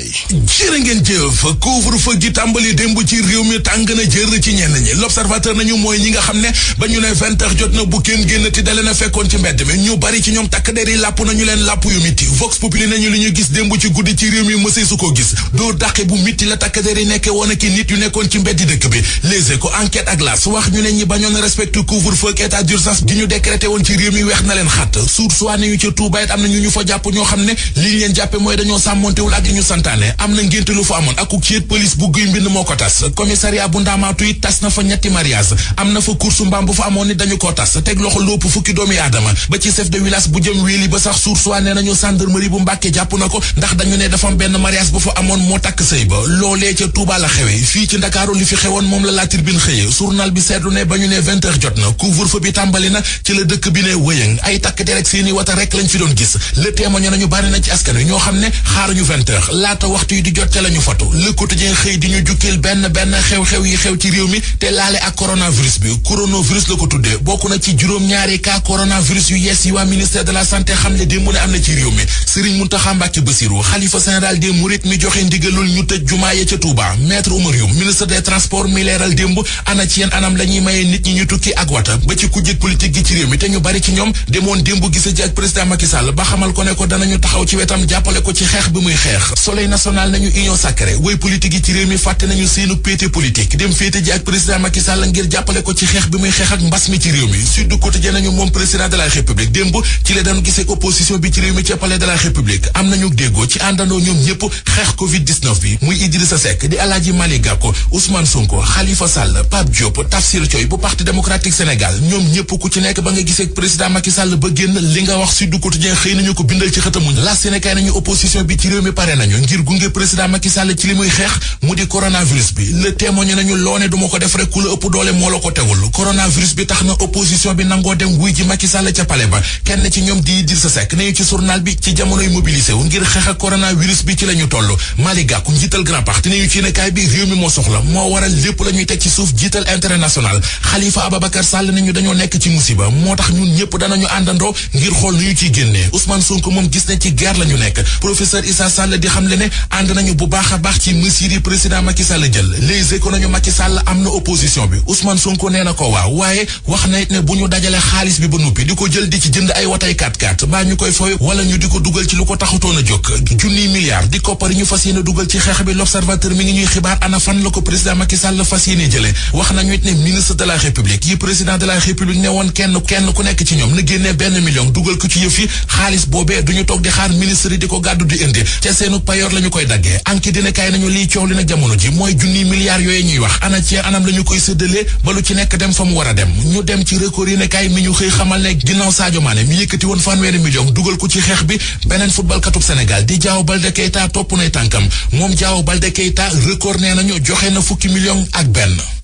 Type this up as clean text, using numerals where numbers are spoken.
Ndiaye. jërë ngeen jëf couvre-feu gi tàmbali démb ci réew mi tàng na jër ci ñenn ñi l'observateur nañu mooy ñi nga xam ne ba ñu ne 20 heures jot na bu kenn génnati dale na fekkoon ci mbedd mi ñu bari ci ñoom takk der yi làpp nañu leen làpp yu miti vox populi nañu li ñu gis démb ci guddi ci réew mi mësee su ko gis dóor dàqe bu miti la takk der yi nekke woon ak nit yu nekkoon ci mbeddi dëkk bi Les Échos enquête ak L'As wax ñu ne ñi bañoon respecté couvre-feu ak état d'urgence gi ñu décrété woon ci réew mi weex na leen xat source waa nañu ca Touba it am na ñu fa jàpp ñoo xam ne li leen jàppe mooy dañoo sàmmontewul ak li ñu santaane am na ngénte lu fa amoon ak ceet police bu guy mbind moo ko tas commissariat bu Ndaamaatu it tas na fa ñetti mariage am na fa course mbaam bu fa amoon ni dañu ko tas teg loxo lépp fukki doomi aadama ba ci chef de village bu jëm wéeli ba sax source waa ne nañu gendarmerie bu Mbàkke jàpp na ko ndax dañu ne dafa am benn mariage bu fa amoon moo takk sëy ba loolee ca Touba la xewe fii ci Ndakaaru li fi xewoon moom la Tribune xëye journal bi seetlu ne ba ñu ne 20 heures jot na couvre-feu bi tàmbali na ci la dëkk bi ne wëyëng ay takk der ak seeni wata rek lañ fi doon gis Le Témoin nañu bari na ci askan wi ñoo xam ne xaaruñu 20 heures laata waxtu yi di jot ca la ñu fatu Le Quotidien xëy di ñu jukkil benn xew-xew yi xew ci réew mi te laale ak coronavirus bi coronavirus la ko tuddee bokk na ci juróom-ñaari cas coronavirus yu yees yi waa ministère de la santé xam ne démb ne am na ci réew mi Serigne Mountakha Mbacké Bassirou xalifa général des Mourides mi joxe ndigalul ñu tëj jumaa ya ca Touba Maître Oumar Youm ministre des transports mi leeral démb ana ci yenn anam la ñuy maye nit ñi ñu tukki ak wata ba ci kujjeg politique gi ci réew mi te ñu bari ci ñoom demoon démb gise ji ak président Macky Sall ba xamal ko ne ko danañu taxaw ci wetam jàppale ko ci xeex bi muy xeex Soleil national nañu union sacrée way politique yi ci réew mi fàtte nañu seenu pété politique dem féete ji ak président Macky Sall ngir jàppale ko ci xeex bi muy xeex ak mbas mi ci réew mi Sud Quotidien nañu moom président de la République démb ci la dañu gisee opposition bi ci réew mi ci palais de la République am nañu déggoo ci àndandoo ñoom ñëpp xeex Covid-19 bi muy Idrissa Seck di Alaaji Malick Gakou Ousmane Sonko Khalifa Sall Pape Diop Tafsir Thioye bu Parti démocratique Sénégal ñoom ñëpp ku ci nekk ba nga gisee président Macky Sall ba génn li nga wax Sud Quotidien xëy nañu ko bindal ci xëtamuñ la Sénégal nañu opposition bi ci réew mi pare nañu ngir gunge président Macky Sall ci li muy xeex mu di coronavirus bi Le Témoin nañu loone duma ko def rek ku la ëpp doole moo la ko tegul coronavirus bi tax na opposition bi nangoo dem wuy ji Macky Sall ca palais ba kenn ci ñoom di Idrissa Seck nañu ci journal bi ci jamonoy mobilisé wu ngir xeex ak coronavirus bi ci la ñu toll Malick Gakou njiital Grand Parti nañu ci nekaay bi réew mi moo soxla moo waral lépp la ñuy teg ci suuf jiital international Khalifa Ababacar Sall nañu dañoo nekk ci musiba moo tax ñun ñëpp danañu àndandoo ngir xool nu ñu ciy génnee Ousmane Sonko moom gis ne ci guerre la ñu nekk professeur Issa Sall di xam le ne ànd nañu bu baax a baax ci mesures yi président Macky Sall jël Les Échos nañu Macky Sall am na opposition bi Ousmane Sonko nee na ko waaw waaye wax na it ne bu ñu dajale xaalis bi ba noppi di ko jël di ci jënd ay watay 4x4 baa ñu koy fooy wala ñu di ko dugal ci lu ko taxutoon a jóg junniy milliards di koppar yi ñu fas yéene dugal ci xeex bi l'observateur mi ngi ñuy xibaar ana fan la ko président Macky Sall fas yéene jële wax nañu it ne ministre de la République yi président de la République ne woon kenn ku nekk ci ñoom na génnee benn million dugal ko ci yëf yi xaalis boobee duñu toog di xaar ministre yi di ko gàddu di indi ca seenu payoor la ñu koy daggee anki dina kaay nañu liy coow li nag jamono ji mooy junniy milliards yooyu ñuy wax ana ci anam la ñu koy séddalee ba lu ci nekk dem fa mu war a dem ñu dem ci record yi ne kaay mi ñu xëy xamal ne ginnaaw Sadio Mané mi yëkkati woon fanweeri million dugal ko ci xeex bi beneen football katub Sénégal di Diao Baldé Keita topp nay tànkam moom Diao Baldé Keita record nee nañu joxe na 10 millions ak benn